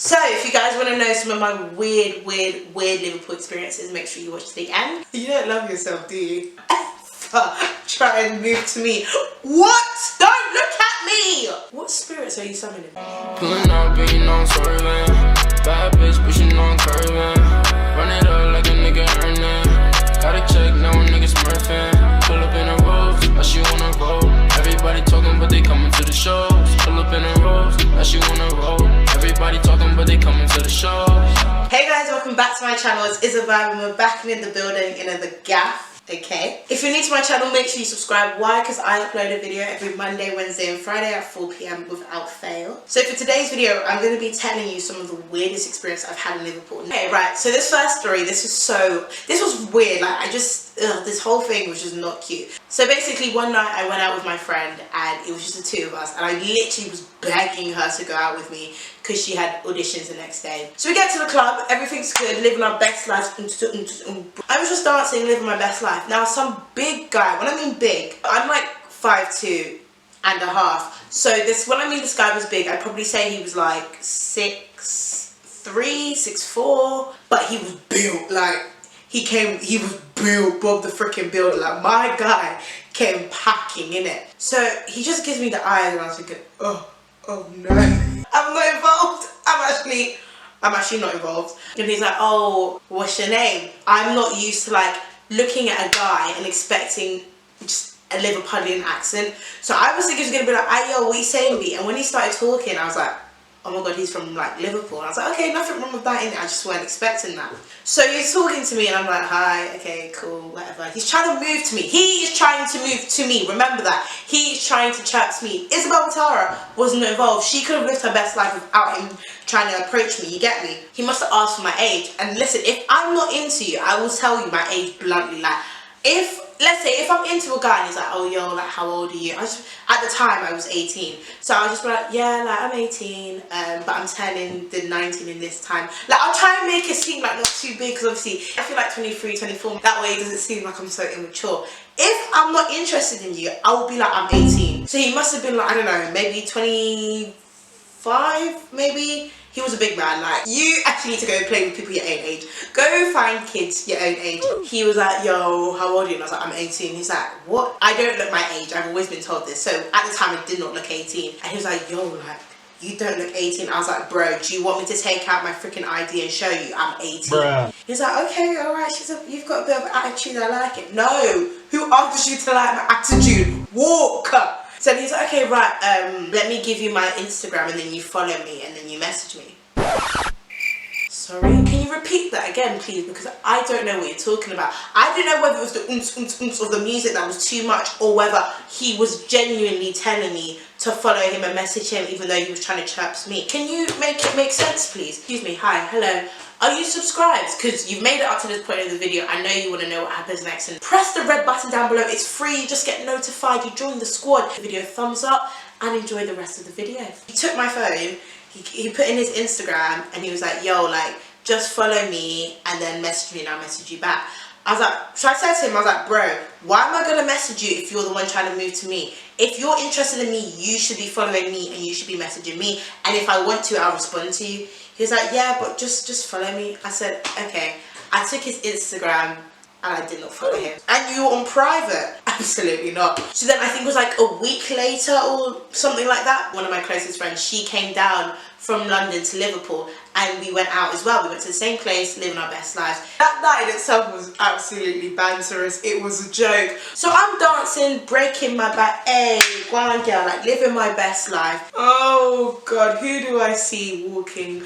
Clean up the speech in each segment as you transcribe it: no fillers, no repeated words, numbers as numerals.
So if you guys want to know some of my weird Liverpool experiences, make sure you watch to the end. You don't love yourself, do you? Try and move to me. What? Don't look at me! What spirits are you summoning? Pulling up and you know I'm swerving. Bad bitch, but you know I'm curving. Run it up like a nigga earning. Gotta check, now a nigga smurfing. Pull up in a rose, now she wanna roll. Everybody talking, but they coming to the shows. Pull up in a rose, now she wanna roll. Everybody talking, but they coming to the shows. Hey guys, welcome back to my channel. It's IZZA and we're back in the building in the gaff. Okay, if you're new to my channel, make sure you subscribe. Why? Because I upload a video every Monday, Wednesday and Friday at 4 PM without fail. So for today's video, I'm going to be telling you some of the weirdest experiences I've had in Liverpool. Okay, right, so this first story, this was weird. Like, this whole thing was just not cute. So basically one night I went out with my friend and it was just the two of us, and I literally was begging her to go out with me because she had auditions the next day. So we get to the club, everything's good, living our best lives. I was just dancing, living my best life. Now some big guy, when I mean big, I'm like 5'2" and a half. So when I mean this guy was big, I'd probably say he was like 6'3", 6'4", but he was built like, he was built, Bob the freaking Builder. Like, my guy came packing in it. So he just gives me the eyes and I was thinking, oh no. I'm not involved. I'm actually not involved. And he's like, oh, what's your name? I'm not used to like looking at a guy and expecting just a Liverpudlian accent. So I was thinking he was gonna be like, hey yo, what are you saying, B? And when he started talking, I was like, oh my god, he's from like Liverpool. And I was like, okay, nothing wrong with that, innit? I just weren't expecting that. So he's talking to me and I'm like, hi, okay, cool, whatever. He's trying to move to me. He is trying to move to me. Remember that. He is trying to chat to me. Isabelle Tara wasn't involved. She could have lived her best life without him trying to approach me, you get me? He must have asked for my age. And listen, if I'm not into you, I will tell you my age bluntly. Like, let's say if I'm into a guy and he's like, oh yo, like how old are you? At the time I was 18, so I was just like, yeah, like I'm 18, but I'm turning the 19 in this time. Like, I'll try and make it seem like not too big, because obviously I feel like 23, 24, that way it doesn't seem like I'm so immature. If I'm not interested in you, I will be like, I'm 18. So he must have been like, I don't know, maybe 25, maybe. He was a big man. Like, you actually need to go play with people your own age. Go find kids your own age. He was like, yo, how old are you? And I was like, I'm 18. He's like, what? I don't look my age. I've always been told this. So at the time I did not look 18. And he was like, yo, like, you don't look 18. I was like, bro, do you want me to take out my freaking ID and show you I'm 18? Bruh. He's like, okay, alright, you've got a bit of attitude, I like it. No, who asked you to like my attitude? Walk. So he's like, okay, right, let me give you my Instagram and then you follow me and then you message me. Sorry, can you repeat that again, please? Because I don't know what you're talking about. I don't know whether it was the of the music that was too much or whether he was genuinely telling me to follow him and message him even though he was trying to chirp me. Can you make it make sense, please? Excuse me, hi, hello. Are you subscribed? Because you've made it up to this point of the video. I know you want to know what happens next. And press the red button down below. It's free. You just get notified. You join the squad. Video thumbs up and enjoy the rest of the video. He took my phone. He put in his Instagram and he was like, yo, like, just follow me and then message me and I'll message you back. I was like, so I said to him, I was like, bro, why am I going to message you if you're the one trying to move to me? If you're interested in me, you should be following me and you should be messaging me. And if I want to, I'll respond to you. He was like, yeah, but just follow me. I said, okay. I took his Instagram and I did not follow him. And you were on private? Absolutely not. So then I think it was like a week later or something like that. One of my closest friends, she came down from London to Liverpool and we went out as well. We went to the same place, living our best lives. That night in itself was absolutely banterous. It was a joke. So I'm dancing, breaking my back. Hey, go on girl, like living my best life. Oh God, who do I see walking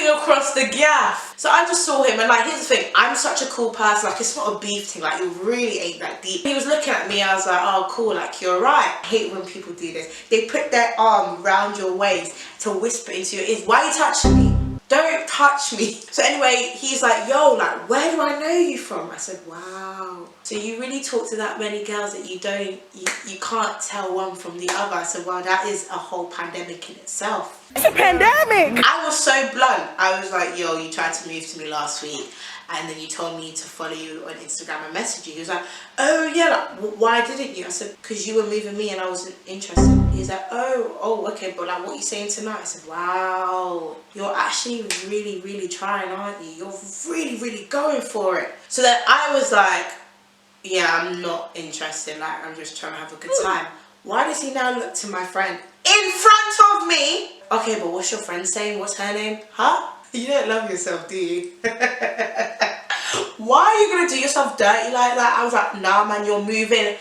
across the gaff? So I just saw him and like, here's the thing, I'm such a cool person. Like, it's not a beef thing, like it really ain't that deep. He was looking at me, I was like, oh cool, like you're right. I hate when people do this. They put their arm around your waist to whisper into your ears. Why are you touching me? Don't touch me. So anyway, he's like, yo, like, where do I know you from? I said, wow. So you really talk to that many girls that you can't tell one from the other. I said, wow, that is a whole pandemic in itself. It's a pandemic. I was so blunt. I was like, yo, you tried to move to me last week, and then you told me to follow you on Instagram and message you. He was like, oh yeah, like, why didn't you? I said, because you were moving me and I wasn't interested. He's like, oh, okay, but like, what are you saying tonight? I said, wow, you're actually really, really trying, aren't you? You're really, really going for it. So then I was like, yeah, I'm not interested, like, I'm just trying to have a good time. Why does he now look to my friend in front of me? Okay, but what's your friend saying? What's her name? Huh? You don't love yourself, do you? Why are you gonna do yourself dirty like that? I was like, nah, man, you're moving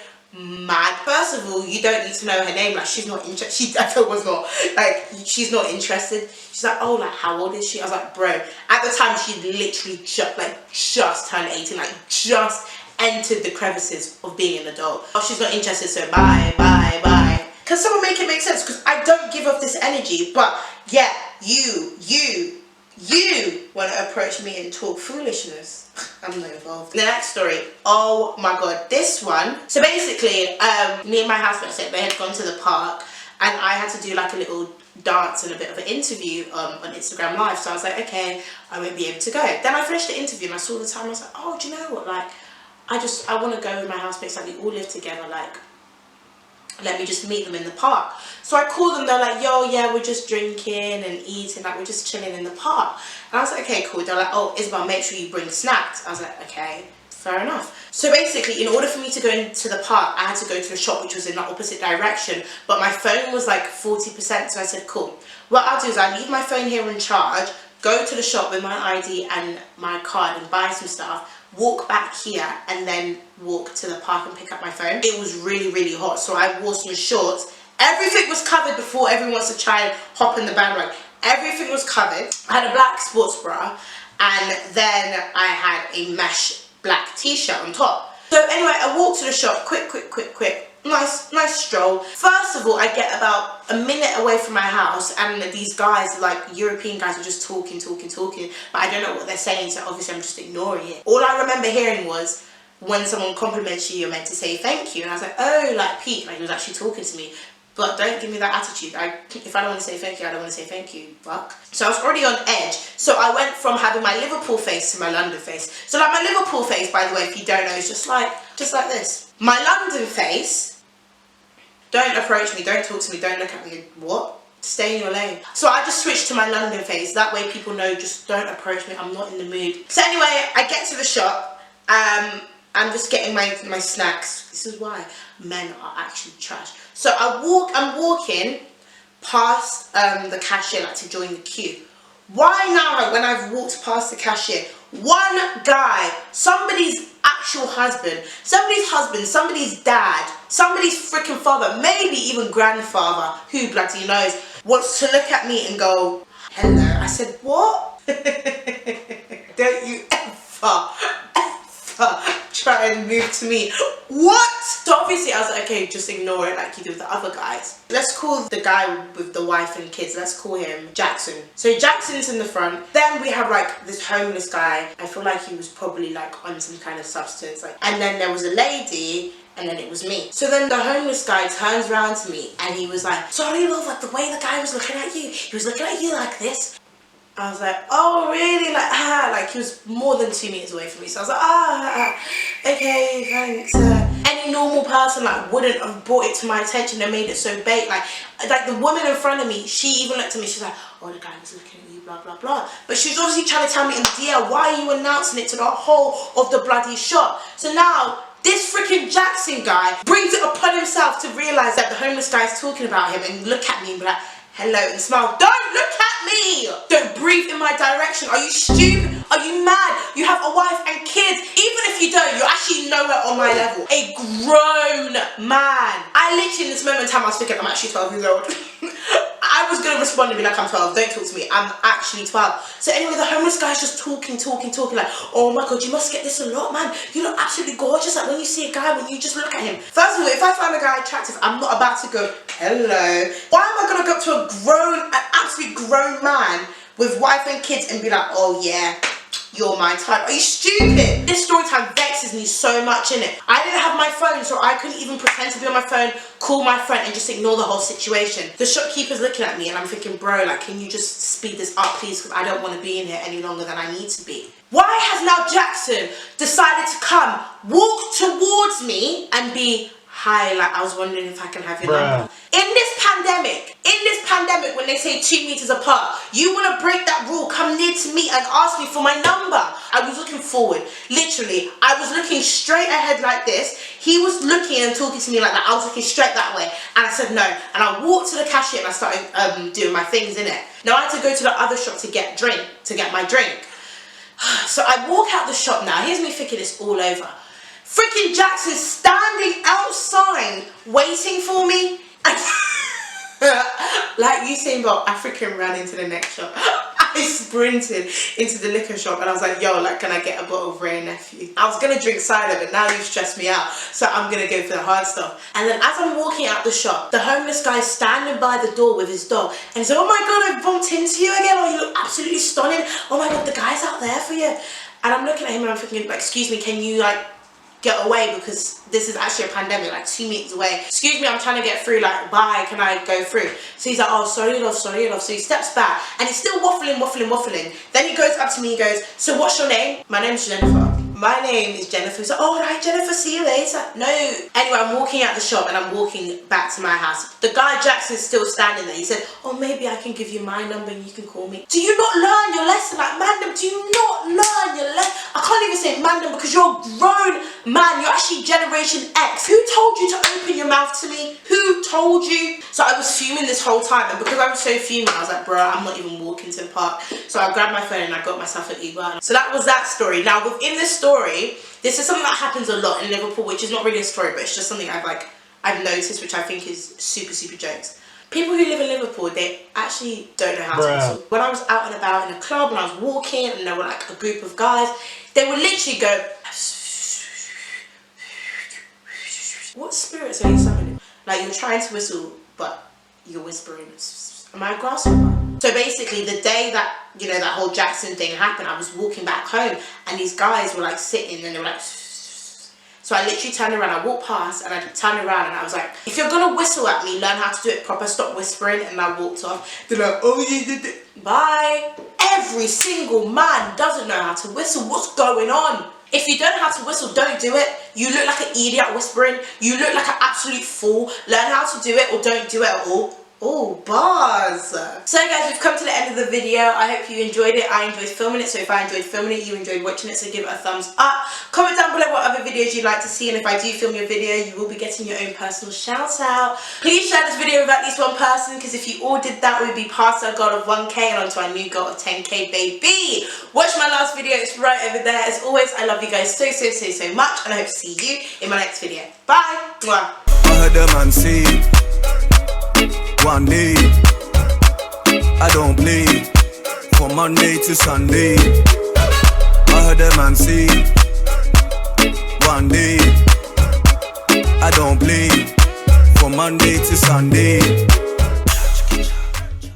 mad. First of all, you don't need to know her name. Like, she's not interested. She definitely was not. Like, she's not interested. She's like, oh, like, how old is she? I was like, bro. At the time, she literally just turned 18. Like, just entered the crevices of being an adult. Oh, she's not interested, so bye. Can someone make it make sense? Because I don't give off this energy, but yeah, you want to approach me and talk foolishness. I'm not involved. The next story, oh my god, this one. So basically, me and my housemate, they had gone to the park, and I had to do like a little dance and a bit of an interview on Instagram Live. So I was like, okay, I won't be able to go. Then I finished the interview and I saw the time. I was like, oh, do you know what? Like, I want to go with my housemates. Like, we all live together. Like, let me just meet them in the park. So I called them. They're like, yo, yeah, we're just drinking and eating. Like, we're just chilling in the park. And I was like, okay, cool. They're like, oh, Isabelle, make sure you bring snacks. I was like, okay, fair enough. So basically, in order for me to go into the park, I had to go to a shop which was in the opposite direction. But my phone was like 40%. So I said, cool. What I'll do is I'll leave my phone here in charge, go to the shop with my ID and my card and buy some stuff, walk back here, and then walk to the park and pick up my phone. It was really, really hot, so I wore some shorts. Everything was covered before everyone wants to try and hop in the bandwagon. Everything was covered. I had a black sports bra, and then I had a mesh black t-shirt on top. So anyway, I walked to the shop, quick. Nice stroll. First of all, I get about a minute away from my house, and these guys, like European guys, are just talking, but I don't know what they're saying, so obviously I'm just ignoring it. All I remember hearing was, when someone compliments you, you're meant to say thank you, and I was like, oh, like Pete, like he was actually talking to me. But don't give me that attitude. If I don't want to say thank you, I don't want to say thank you, fuck. So I was already on edge. So I went from having my Liverpool face to my London face. So like my Liverpool face, by the way, if you don't know, is just like this. My London face, don't approach me, don't talk to me, don't look at me. What? Stay in your lane. So I just switched to my London face. That way people know, just don't approach me. I'm not in the mood. So anyway, I get to the shop. I'm just getting my snacks. This is why men are actually trash. So I'm walking past the cashier, like to join the queue. Why now, when I've walked past the cashier, one guy, somebody's actual husband, somebody's dad, somebody's freaking father, maybe even grandfather, who bloody knows, wants to look at me and go, hello. I said, what? Don't you ever try and move to me. What? So obviously I was like, okay, just ignore it like you do with the other guys. Let's call the guy with the wife and kids, let's call him Jackson. So Jackson's in the front. Then we have like this homeless guy. I feel like he was probably like on some kind of substance. And then there was a lady, and then it was me. So then the homeless guy turns around to me and he was like, sorry love, like the way the guy was looking at you, he was looking at you like this. I was like, oh really? Like he was more than 2 meters away from me. So I was like, okay, thanks. Any normal person like wouldn't have brought it to my attention and made it so bait. Like the woman in front of me, she even looked at me, she's like, oh, the guy was looking at you, blah blah blah. But she was obviously trying to tell me in the DM, why are you announcing it to the whole of the bloody shop? So now this freaking Jackson guy brings it upon himself to realise that the homeless guy is talking about him and look at me and be like, hello, and smile. Don't look at me! Don't breathe in my direction. Are you stupid? Are you mad? You have a wife and kids. Even if you don't, you're actually nowhere on my level. A grown man. I literally, in this moment in time, I was thinking, I'm actually 12 years old. I was going to respond and be like, I'm 12, don't talk to me, I'm actually 12. So anyway, the homeless guy's just talking, like, oh my god, you must get this a lot, man. You look absolutely gorgeous, like when you see a guy, when you just look at him. First of all, if I find a guy attractive, I'm not about to go, hello. Why am I going to go up to an absolutely grown man with wife and kids and be like, oh yeah, you're my type. Are you stupid? This story time vexes me so much, innit? I didn't have my phone, so I couldn't even pretend to be on my phone, call my friend and just ignore the whole situation. The shopkeeper's looking at me and I'm thinking, bro, like, can you just speed this up, please? Because I don't want to be in here any longer than I need to be. Why has now Jackson decided to come, walk towards me and be, hi, like, I was wondering if I can have your number. In this pandemic, when they say 2 meters apart, you want to break that rule, come near to me and ask me for my number. I was looking forward, literally. I was looking straight ahead like this. He was looking and talking to me like that. I was looking straight that way. And I said no. And I walked to the cashier and I started doing my things in it. Now I had to go to the other shop to get my drink. So I walk out the shop now. Here's me thinking it's all over. Freaking Jackson's standing outside waiting for me. Like Usain Bolt, I freaking ran into the next shop. I sprinted into the liquor shop and I was like, yo, like, can I get a bottle of Ray Nephew? I was gonna drink cider, but now you've stressed me out, so I'm gonna go for the hard stuff. And then as I'm walking out the shop, the homeless guy's standing by the door with his dog and he said, oh my god, I bumped into you again. Oh, you look absolutely stunning. Oh my god, the guy's out there for you. And I'm looking at him and I'm thinking, like, excuse me, can you like get away, because this is actually a pandemic, like 2 meters away. Excuse me, I'm trying to get through, like, bye, can I go through? So he's like, oh, sorry love, sorry love. So he steps back and he's still waffling. Then he goes up to me, he goes, so what's your name? My name's Jennifer. My name is Jennifer. He's like, oh, right, Jennifer, see you later. No. Anyway, I'm walking out the shop and I'm walking back to my house. The guy Jackson's still standing there. He said, oh, maybe I can give you my number and you can call me. Do you not learn your lesson? Like, mandem, do you not learn your lesson? I can't even say mandem because you're a grown man. You're actually Generation X. Who told you to open your mouth to me? Who told you? So I was fuming this whole time, and because I was so fuming, I was like, bro, I'm not even walking to the park. So I grabbed my phone and I got myself an Uber. So that was that story. Now within this story, this is something that happens a lot in Liverpool, which is not really a story, but it's just something I've noticed, which I think is super jokes. People who live in Liverpool, they actually don't know how to whistle. When I was out and about in a club and I was walking and there were like a group of guys, they would literally go, what spirits are you summoning? Like, you're trying to whistle, but you're whispering, am I a grasshopper? So basically, the day that, you know, that whole Jackson thing happened, I was walking back home and these guys were like sitting and they were like, so I literally turned around, I walked past and I turned around and I was like, if you're gonna whistle at me, learn how to do it proper, stop whispering. And I walked off. They're like, oh yeah, bye. Every single man doesn't know how to whistle. What's going on? If you don't know how to whistle, don't do it. You look like an idiot whispering. You look like an absolute fool. Learn how to do it or don't do it at all. Oh, bars. So guys, we've come to the end of the video. I hope you enjoyed it. I enjoyed filming it, so if I enjoyed filming it, you enjoyed watching it, so give it a thumbs up. Comment down below what other videos you'd like to see, and if I do film your video, you will be getting your own personal shout out. Please share this video with at least one person, because if you all did that, we'd be past our goal of 1K and onto our new goal of 10K, baby. Watch my last video, it's right over there. As always, I love you guys so much, and I hope to see you in my next video. Bye. Mwah. I heard the man say, one day, I don't play, from Monday to Sunday. I heard the man say, one day, I don't play, from Monday to Sunday.